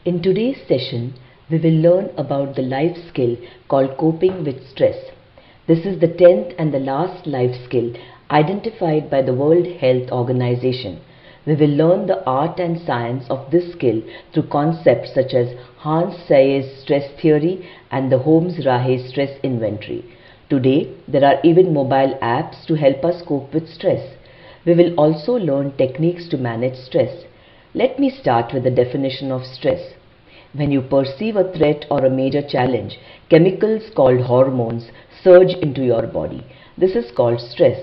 In today's session, we will learn about the life skill called coping with stress. This is the 10th and the last life skill identified by the World Health Organization. We will learn the art and science of this skill through concepts such as Hans Selye's stress theory and the Holmes-Rahe stress inventory. Today, there are even mobile apps to help us cope with stress. We will also learn techniques to manage stress. Let me start with the definition of stress. When you perceive a threat or a major challenge, chemicals called hormones surge into your body. This is called stress.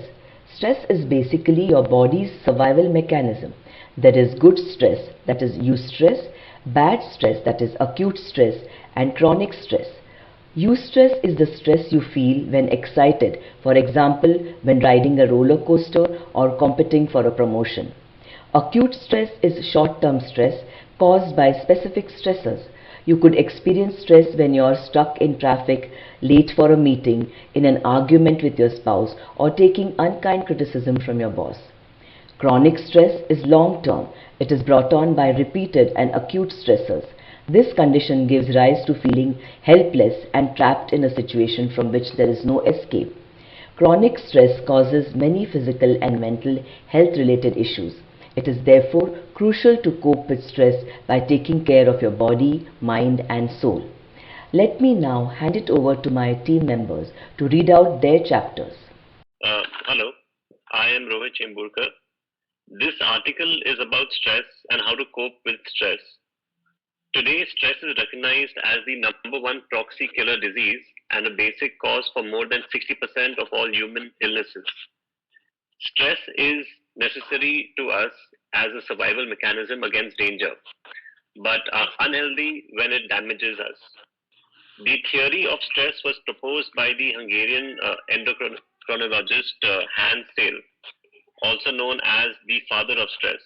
Stress is basically your body's survival mechanism. There is good stress, that is eustress, bad stress, that is acute stress, and chronic stress. Eustress is the stress you feel when excited, for example, when riding a roller coaster or competing for a promotion. Acute stress is short-term stress caused by specific stressors. You could experience stress when you are stuck in traffic, late for a meeting, in an argument with your spouse, or taking unkind criticism from your boss. Chronic stress is long-term. It is brought on by repeated and acute stressors. This condition gives rise to feeling helpless and trapped in a situation from which there is no escape. Chronic stress causes many physical and mental health-related issues. It is therefore crucial to cope with stress by taking care of your body, mind, and soul. Let me now hand it over to my team members to read out their chapters. Hello, I am Rohit Chemburkar. This article is about stress and how to cope with stress. Today, stress is recognized as the number one proxy killer disease and a basic cause for more than 60% of all human illnesses. Stress is necessary to us as a survival mechanism against danger, but are unhealthy when it damages us. The theory of stress was proposed by the Hungarian endocrinologist Hans Selye, also known as the father of stress.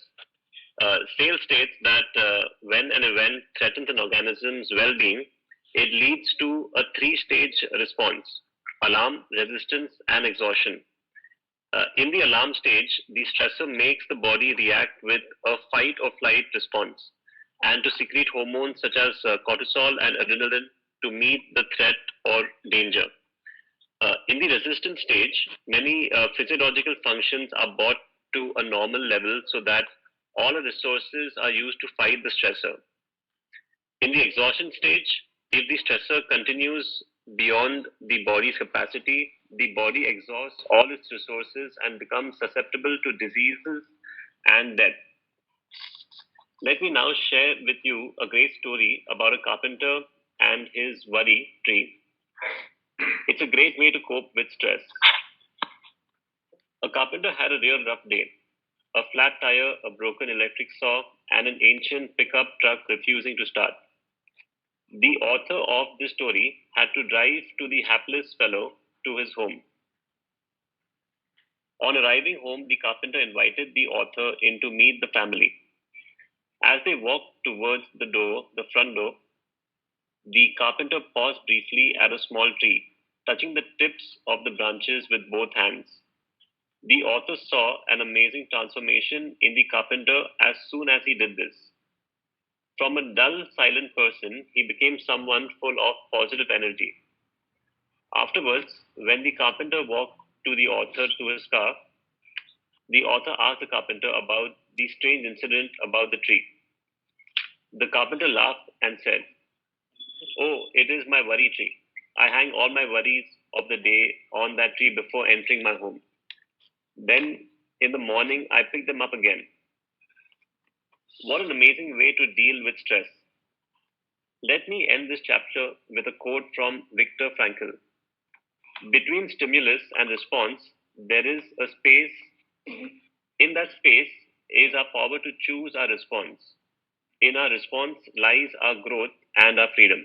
Selye states that when an event threatens an organism's well-being, it leads to a three-stage response: alarm, resistance, and exhaustion. In the alarm stage, the stressor makes the body react with a fight or flight response and to secrete hormones such as cortisol and adrenaline to meet the threat or danger. In the resistance stage, many physiological functions are brought to a normal level so that all the resources are used to fight the stressor. In the exhaustion stage, if the stressor continues beyond the body's capacity, the body exhausts all its resources and becomes susceptible to diseases and death. Let me now share with you a great story about a carpenter and his worry tree. It's a great way to cope with stress. A carpenter had a real rough day. A flat tire, a broken electric saw, and an ancient pickup truck refusing to start. The author of this story had to drive to the hapless fellow to his home. On arriving home, the carpenter invited the author in to meet the family. As they walked towards the front door, the carpenter paused briefly at a small tree, touching the tips of the branches with both hands. The author saw an amazing transformation in the carpenter as soon as he did this. From a dull, silent person, he became someone full of positive energy. Afterwards, when the carpenter walked to the author to his car, the author asked the carpenter about the strange incident about the tree. The carpenter laughed and said, "Oh, it is my worry tree. I hang all my worries of the day on that tree before entering my home. Then, in the morning, I pick them up again." What an amazing way to deal with stress. Let me end this chapter with a quote from Viktor Frankl. Between stimulus and response, there is a space. In that space is our power to choose our response. In our response lies our growth and our freedom.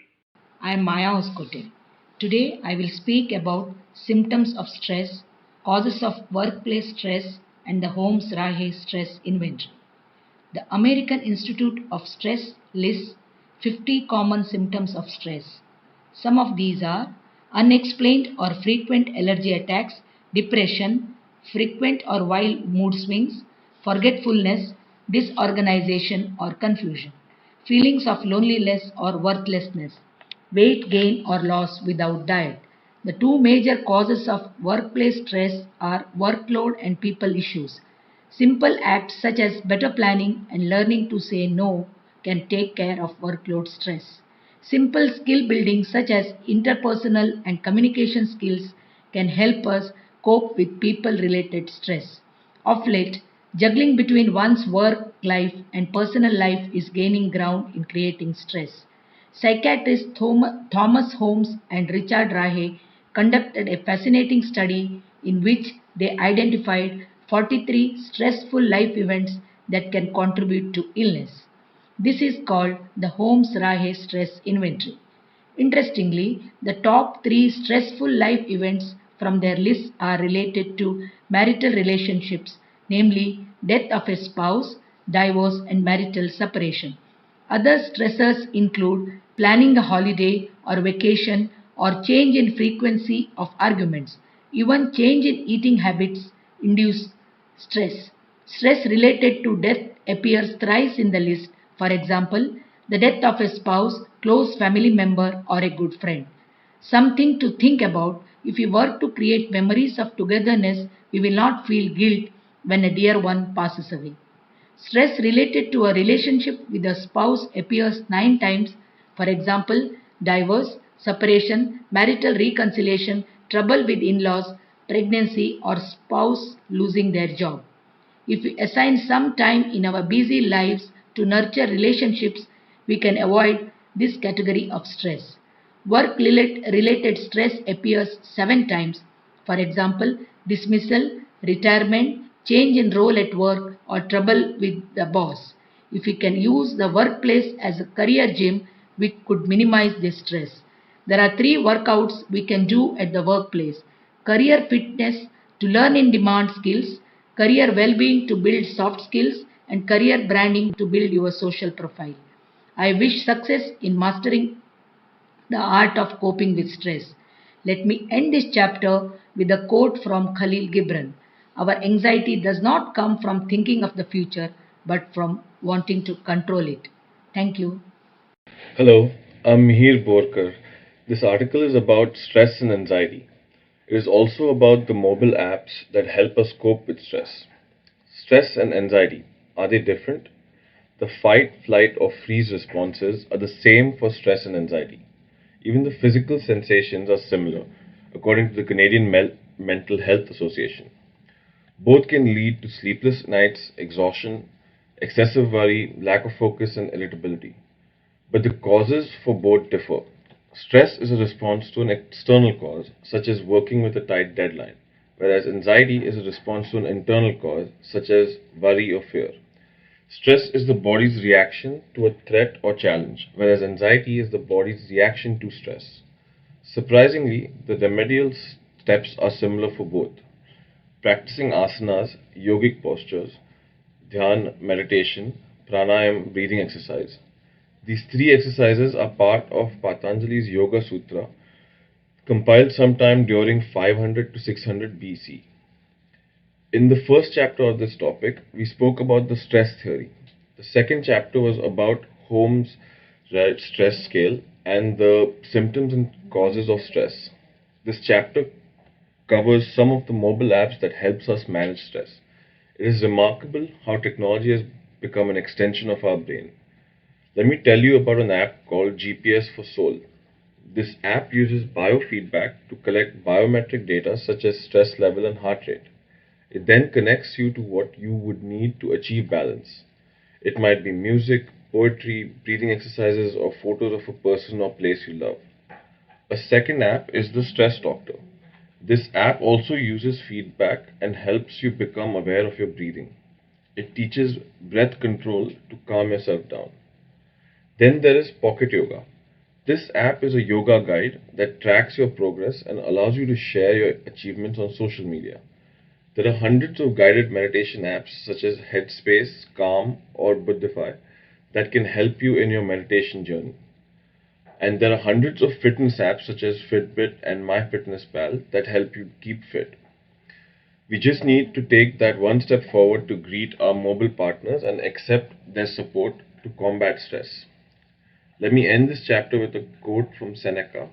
I am Maya Hoskote. Today I will speak about symptoms of stress, causes of workplace stress, and the Holmes-Rahe stress inventory. The American Institute of Stress lists 50 common symptoms of stress. Some of these are unexplained or frequent allergy attacks, depression, frequent or wild mood swings, forgetfulness, disorganization or confusion. feelings of loneliness or worthlessness, weight gain or loss without diet. The two major causes of workplace stress are workload and people issues. Simple acts such as better planning and learning to say no can take care of workload stress. Simple skill building such as interpersonal and communication skills can help us cope with people related stress. Of late, juggling between one's work life and personal life is gaining ground in creating stress. Psychiatrists Thomas Holmes and Richard Rahe conducted a fascinating study in which they identified 43 stressful life events that can contribute to illness. This is called the Holmes-Rahe Stress Inventory. Interestingly, the top three stressful life events from their list are related to marital relationships, namely death of a spouse, divorce, and marital separation. Other stressors include planning a holiday or vacation or change in frequency of arguments. Even change in eating habits induce stress. Stress related to death appears thrice in the list. For example, the death of a spouse, close family member, or a good friend. Something to think about: if we work to create memories of togetherness, we will not feel guilt when a dear one passes away. Stress related to a relationship with a spouse appears 9 times. For example, divorce, separation, marital reconciliation, trouble with in laws, pregnancy, or spouse losing their job. If we assign some time in our busy lives to nurture relationships, we can avoid this category of stress. Work related stress appears 7 times. For example, dismissal, retirement, change in role at work, or trouble with the boss. If we can use the workplace as a career gym, we could minimize this stress. There are three workouts we can do at the workplace: career fitness to learn in demand skills, career well being to build soft skills, and career branding to build your social profile. I wish success in mastering the art of coping with stress. Let me end this chapter with a quote from Khalil Gibran. Our anxiety does not come from thinking of the future, but from wanting to control it. Thank you. Hello, I'm Mihir Borkar. This article is about stress and anxiety. It is also about the mobile apps that help us cope with stress. Stress and anxiety, are they different? The fight, flight, or freeze responses are the same for stress and anxiety. Even the physical sensations are similar, according to the Canadian Mental Health Association. Both can lead to sleepless nights, exhaustion, excessive worry, lack of focus, and irritability. But the causes for both differ. Stress is a response to an external cause, such as working with a tight deadline, whereas anxiety is a response to an internal cause, such as worry or fear. Stress is the body's reaction to a threat or challenge, whereas anxiety is the body's reaction to stress. Surprisingly, the remedial steps are similar for both. Practicing asanas, yogic postures, dhyan, meditation, pranayam, breathing exercise. These three exercises are part of Patanjali's Yoga Sutra, compiled sometime during 500 to 600 BC. In the first chapter of this topic, we spoke about the stress theory. The second chapter was about Holmes' stress scale and the symptoms and causes of stress. This chapter covers some of the mobile apps that helps us manage stress. It is remarkable how technology has become an extension of our brain. Let me tell you about an app called GPS for Soul. This app uses biofeedback to collect biometric data such as stress level and heart rate. It then connects you to what you would need to achieve balance. It might be music, poetry, breathing exercises, or photos of a person or place you love. A second app is the Stress Doctor. This app also uses feedback and helps you become aware of your breathing. It teaches breath control to calm yourself down. Then there is Pocket Yoga. This app is a yoga guide that tracks your progress and allows you to share your achievements on social media. There are hundreds of guided meditation apps such as Headspace, Calm, or Buddhify that can help you in your meditation journey. And there are hundreds of fitness apps such as Fitbit and MyFitnessPal that help you keep fit. We just need to take that one step forward to greet our mobile partners and accept their support to combat stress. Let me end this chapter with a quote from Seneca: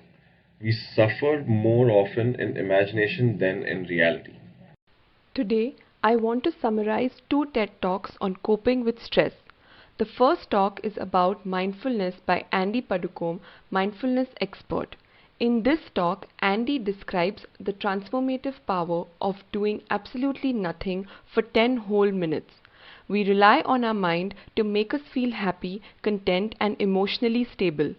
"We suffer more often in imagination than in reality." Today, I want to summarize two TED Talks on coping with stress. The first talk is about mindfulness by Andy Puddicombe, mindfulness expert. In this talk, Andy describes the transformative power of doing absolutely nothing for 10 whole minutes. We rely on our mind to make us feel happy, content, and emotionally stable.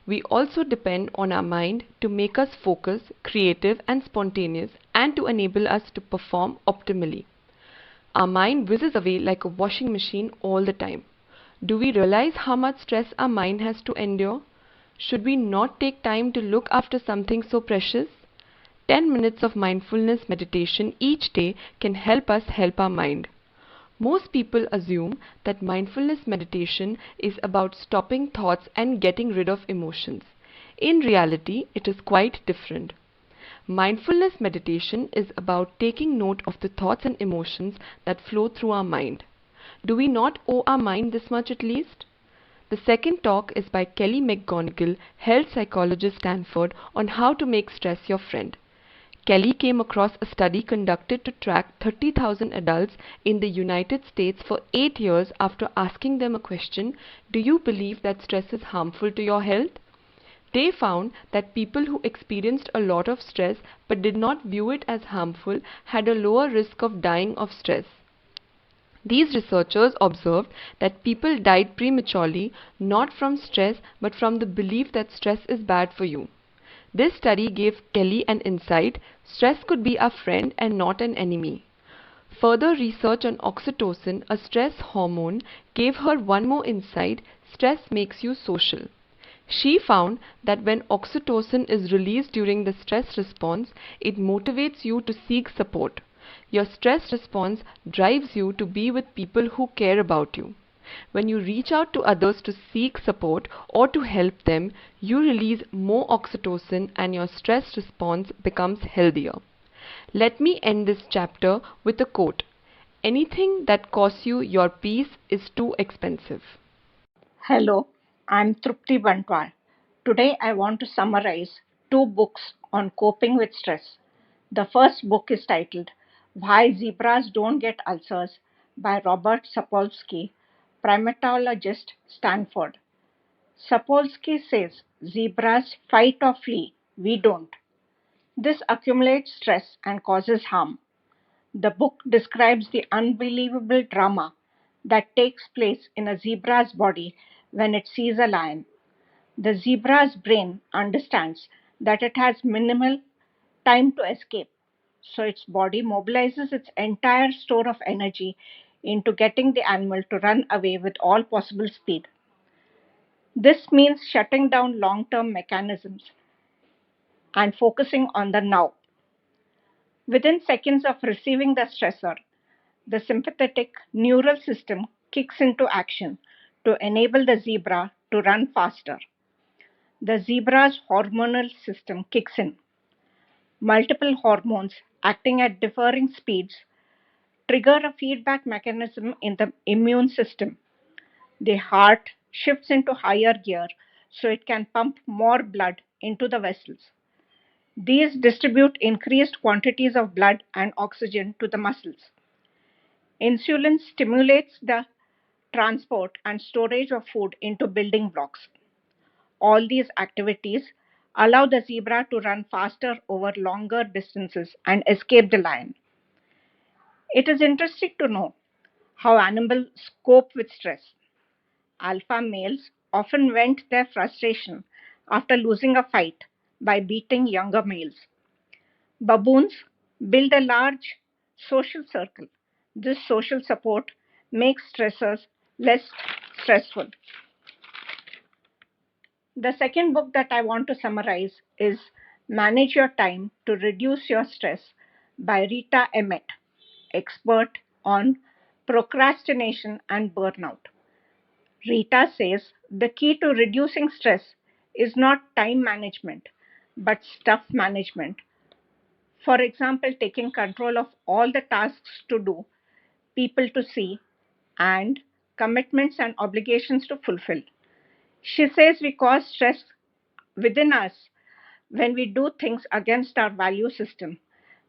We also depend on our mind to make us focus, creative, and spontaneous, and to enable us to perform optimally. Our mind whizzes away like a washing machine all the time. Do we realize how much stress our mind has to endure? Should we not take time to look after something so precious? 10 minutes of mindfulness meditation each day can help us help our mind. Most people assume that mindfulness meditation is about stopping thoughts and getting rid of emotions. In reality, it is quite different. Mindfulness meditation is about taking note of the thoughts and emotions that flow through our mind. Do we not owe our mind this much at least? The second talk is by Kelly McGonigal, health psychologist Stanford, on how to make stress your friend. Kelly came across a study conducted to track 30,000 adults in the United States for 8 years after asking them a question: do you believe that stress is harmful to your health? They found that people who experienced a lot of stress but did not view it as harmful had a lower risk of dying of stress. These researchers observed that people died prematurely not from stress but from the belief that stress is bad for you. This study gave Kelly an insight: stress could be a friend and not an enemy. Further research on oxytocin, a stress hormone, gave her one more insight: stress makes you social. She found that when oxytocin is released during the stress response, it motivates you to seek support. Your stress response drives you to be with people who care about you. When you reach out to others to seek support or to help them, you release more oxytocin and your stress response becomes healthier. Let me end this chapter with a quote: anything that costs you your peace is too expensive. Hello, I'm Trupti Bantwal. Today I want to summarize two books on coping with stress. The first book is titled Why Zebras Don't Get Ulcers by Robert Sapolsky, primatologist, Stanford. Sapolsky says zebras fight or flee, we don't. This accumulates stress and causes harm. The book describes the unbelievable drama that takes place in a zebra's body when it sees a lion. The zebra's brain understands that it has minimal time to escape, so its body mobilizes its entire store of energy into getting the animal to run away with all possible speed. This means shutting down long term mechanisms and focusing on the now. Within seconds of receiving the stressor, the sympathetic neural system kicks into action to enable the zebra to run faster. The zebra's hormonal system kicks in. Multiple hormones acting at differing speeds trigger a feedback mechanism in the immune system. The heart shifts into higher gear so it can pump more blood into the vessels. These distribute increased quantities of blood and oxygen to the muscles. Insulin stimulates the transport and storage of food into building blocks. All these activities allow the zebra to run faster over longer distances and escape the lion. It is interesting to know how animals cope with stress. Alpha males often vent their frustration after losing a fight by beating younger males. Baboons build a large social circle. This social support makes stressors less stressful. The second book that I want to summarize is Manage Your Time to Reduce Your Stress by Rita Emmett, expert on procrastination and burnout. Rita says the key to reducing stress is not time management, but stuff management. For example, taking control of all the tasks to do, people to see, and commitments and obligations to fulfill. She says we cause stress within us when we do things against our value system,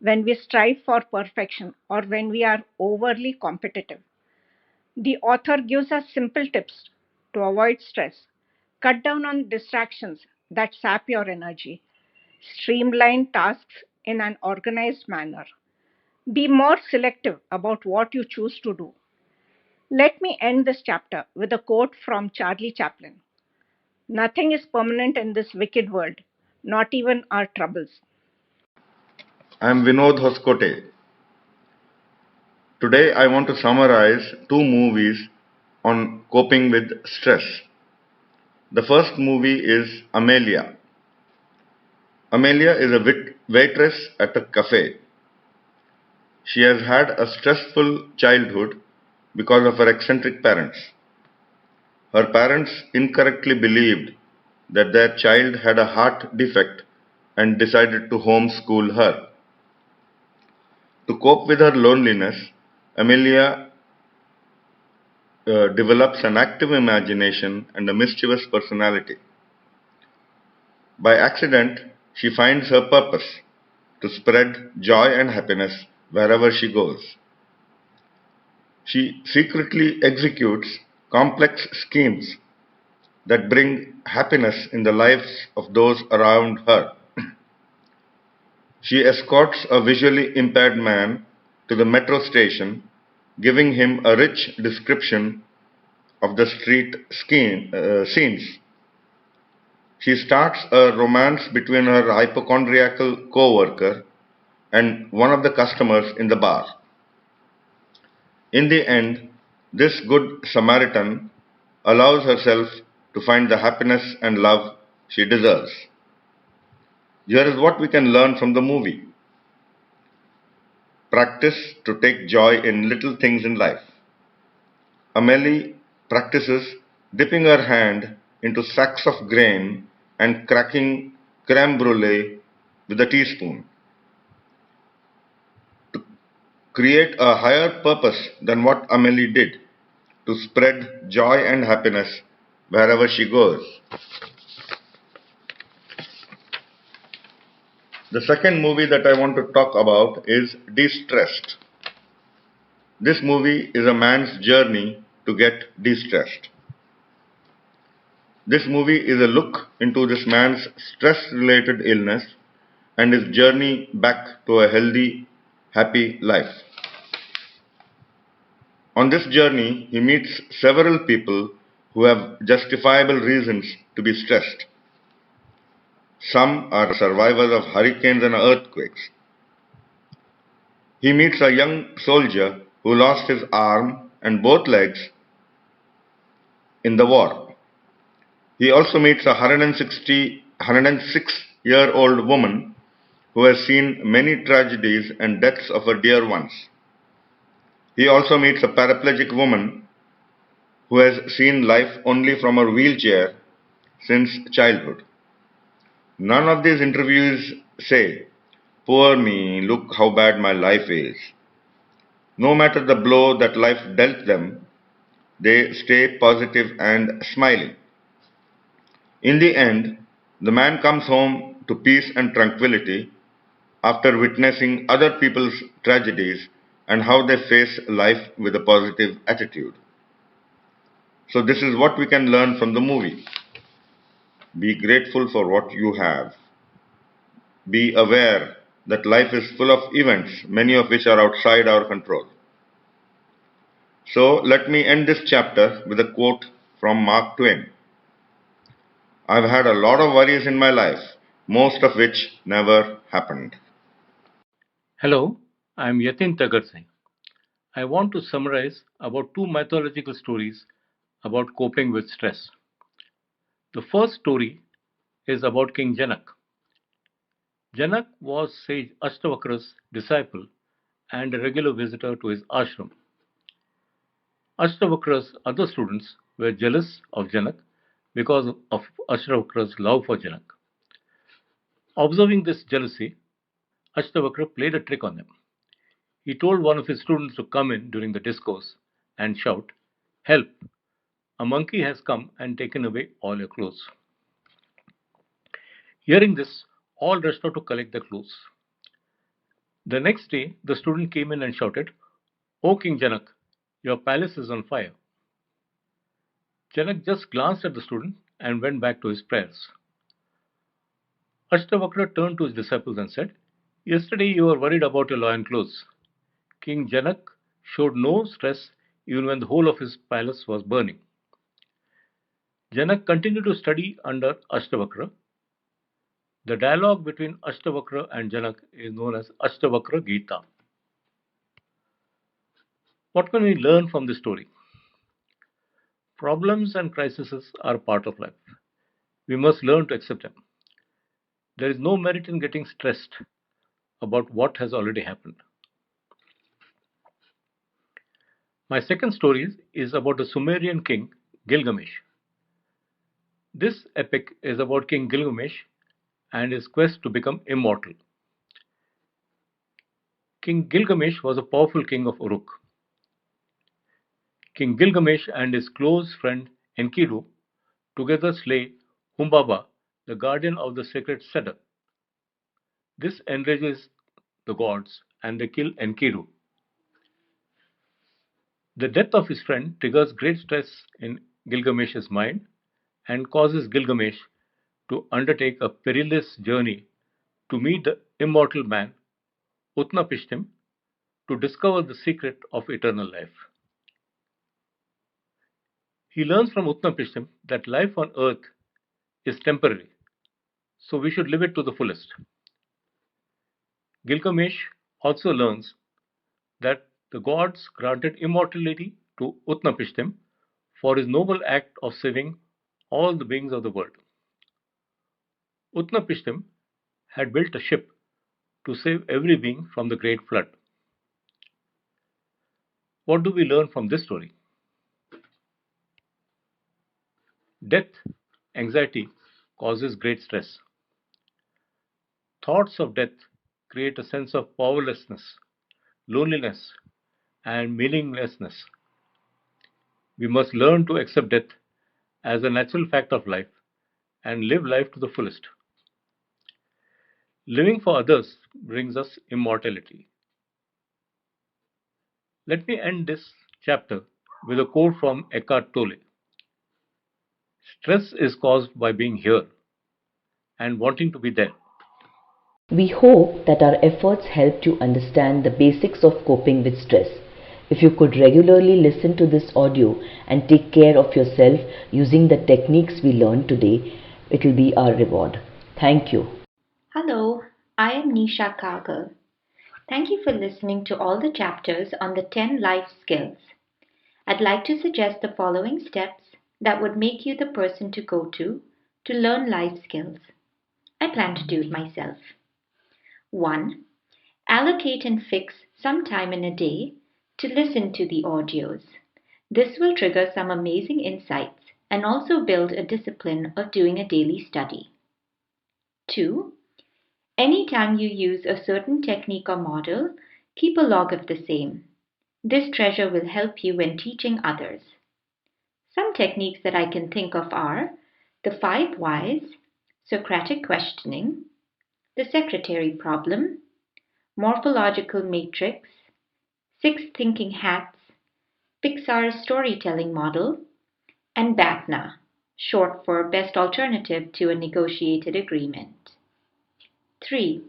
when we strive for perfection, or when we are overly competitive. The author gives us simple tips to avoid stress. Cut down on distractions that sap your energy. Streamline tasks in an organized manner. Be more selective about what you choose to do. Let me end this chapter with a quote from Charlie Chaplin. Nothing is permanent in this wicked world, not even our troubles. I am Vinod Hoskote. Today I want to summarize two movies on coping with stress. The first movie is Amelia. Amelia is a waitress at a cafe. She has had a stressful childhood because of her eccentric parents. Her parents incorrectly believed that their child had a heart defect and decided to homeschool her. To cope with her loneliness, Amelia develops an active imagination and a mischievous personality. By accident, she finds her purpose to spread joy and happiness wherever she goes. She secretly executes complex schemes that bring happiness in the lives of those around her. She escorts a visually impaired man to the metro station, giving him a rich description of the street scenes. She starts a romance between her hypochondriacal co-worker and one of the customers in the bar. In the end, this good Samaritan allows herself to find the happiness and love she deserves. Here is what we can learn from the movie. Practice to take joy in little things in life. Amelie practices dipping her hand into sacks of grain and cracking creme brulee with a teaspoon. Create a higher purpose than what Amelie did, to spread joy and happiness wherever she goes. The second movie that I want to talk about is De-Stressed. This movie is a man's journey to get de-stressed. This movie is a look into this man's stress-related illness and his journey back to a healthy, happy life. On this journey, he meets several people who have justifiable reasons to be stressed. Some are survivors of hurricanes and earthquakes. He meets a young soldier who lost his arm and both legs in the war. He also meets a 106-year-old woman who has seen many tragedies and deaths of her dear ones. He also meets a paraplegic woman who has seen life only from her wheelchair since childhood. None of these interviews say, "Poor me, look how bad my life is." No matter the blow that life dealt them, they stay positive and smiling. In the end, the man comes home to peace and tranquility after witnessing other people's tragedies and how they face life with a positive attitude. So this is what we can learn from the movie. Be grateful for what you have. Be aware that life is full of events, many of which are outside our control. So let me end this chapter with a quote from Mark Twain. "I've had a lot of worries in my life, most of which never happened." Hello, I am Yatin Tagarse. I want to summarize about two mythological stories about coping with stress. The first story is about King Janak. Janak was sage Ashtavakra's disciple and a regular visitor to his ashram. Ashtavakra's other students were jealous of Janak because of Ashtavakra's love for Janak. Observing this jealousy, Ashtavakra played a trick on them. He told one of his students to come in during the discourse and shout, "Help! a monkey has come and taken away all your clothes. Hearing this, all rushed out to collect their clothes. The next day, the student came in and shouted, "O King Janak, your palace is on fire." Janak just glanced at the student and went back to his prayers. Ashtavakra turned to his disciples and said, "Yesterday you were worried about your lion clothes." King Janak showed no stress even when the whole of his palace was burning. Janak continued to study under Ashtavakra. The dialogue between Ashtavakra and Janak is known as Ashtavakra Gita. What can we learn from this story? Problems and crises are part of life. We must learn to accept them. There is no merit in getting stressed about what has already happened. My second story is about the Sumerian king Gilgamesh. This epic is about King Gilgamesh and his quest to become immortal. King Gilgamesh was a powerful king of Uruk. King Gilgamesh and his close friend Enkidu together slay Humbaba, the guardian of the sacred cedar. This enrages the gods and they kill Enkidu. The death of his friend triggers great stress in Gilgamesh's mind and causes Gilgamesh to undertake a perilous journey to meet the immortal man Utnapishtim to discover the secret of eternal life. He learns from Utnapishtim that life on earth is temporary, so we should live it to the fullest. Gilgamesh also learns that the gods granted immortality to Utnapishtim for his noble act of saving all the beings of the world. Utnapishtim had built a ship to save every being from the great flood. What do we learn from this story? Death, anxiety causes great stress. Thoughts of death create a sense of powerlessness, loneliness, and meaninglessness. We must learn to accept death as a natural fact of life and live life to the fullest. Living for others brings us immortality. Let me end this chapter with a quote from Eckhart Tolle. Stress is caused by being here and wanting to be there. We hope that our efforts helped you understand the basics of coping with stress. If you could regularly listen to this audio and take care of yourself using the techniques we learned today, it will be our reward. Thank you. Hello, I am Nisha Kagal. Thank you for listening to all the chapters on the 10 life skills. I'd like to suggest the following steps that would make you the person to go to learn life skills. I plan to do it myself. 1. Allocate and fix some time in a day to listen to the audios. This will trigger some amazing insights and also build a discipline of doing a daily study. 2. Anytime you use a certain technique or model, keep a log of the same. This treasure will help you when teaching others. Some techniques that I can think of are the 5 whys, Socratic questioning, the secretary problem, morphological matrix, 6 thinking hats, Pixar's storytelling model, and BATNA, short for Best Alternative to a Negotiated Agreement. 3.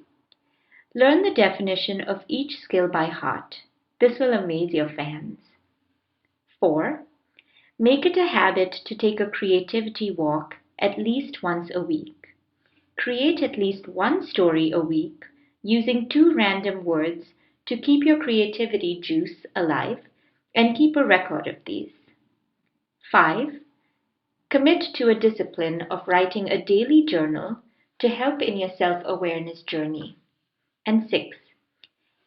Learn the definition of each skill by heart. This will amaze your fans. 4. Make it a habit to take a creativity walk at least once a week. Create at least one story a week using 2 random words to keep your creativity juice alive and keep a record of these. 5. Commit to a discipline of writing a daily journal to help in your self-awareness journey. And 6.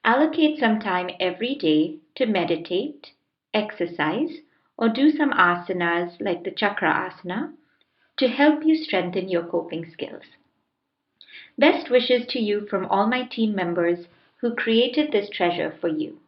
Allocate some time every day to meditate, exercise, or do some asanas like the chakra asana to help you strengthen your coping skills. Best wishes to you from all my team members who created this treasure for you.